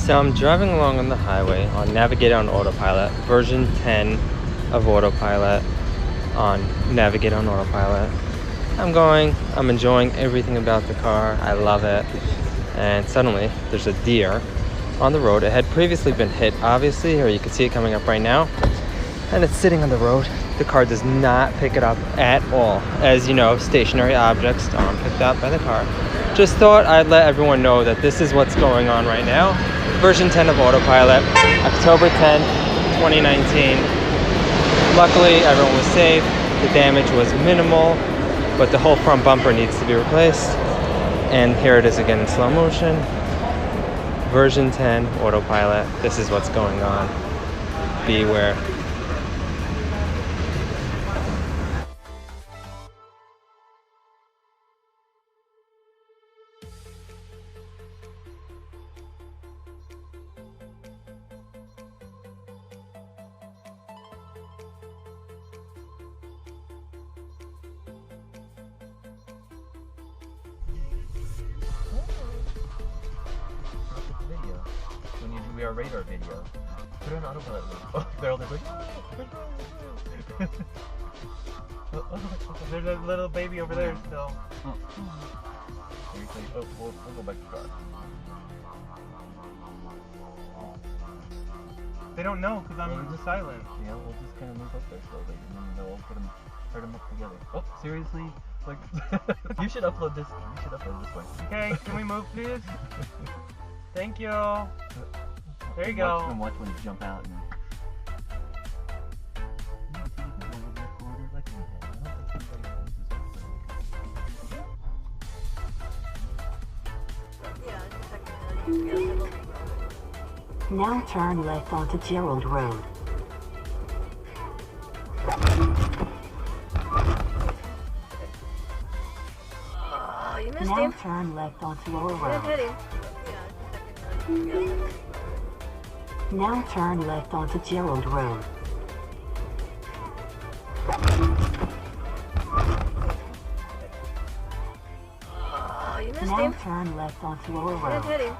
So I'm driving along on the highway on Navigate on Autopilot, version 10 of Autopilot on Navigate on Autopilot. I'm enjoying everything about the car. I love it. And suddenly there's a deer on the road. It had previously been hit, obviously, or you can see it coming up right now. And it's sitting on the road. The car does not pick it up at all. As you know, stationary objects aren't picked up by the car. Just thought I'd let everyone know that this is what's going on right now. Version 10 of Autopilot, October 10th, 2019. Luckily, everyone was safe. The damage was minimal, but the whole front bumper needs to be replaced. And here it is again in slow motion. Version 10 Autopilot. This is what's going on. Beware. When you do our radar video, put it on autopilot mode. Oh, they're all like, there's a little baby over there still. Seriously, we'll go back to the car. They don't know because I'm just silent. Yeah, we'll just kind of move up there slowly, and then they'll put them up together. Oh, seriously? Like, you should upload this. You should upload this one. Okay, can we move, please? Thank you. There you go. And watch when you jump out. And... Now turn left onto Gerald Road. Oh, you missed Now him. turn left onto Lower You Road. hit him. Now turn left onto Gerald Road. Oh, you missed Now him. turn left onto Lower You Road. hit him.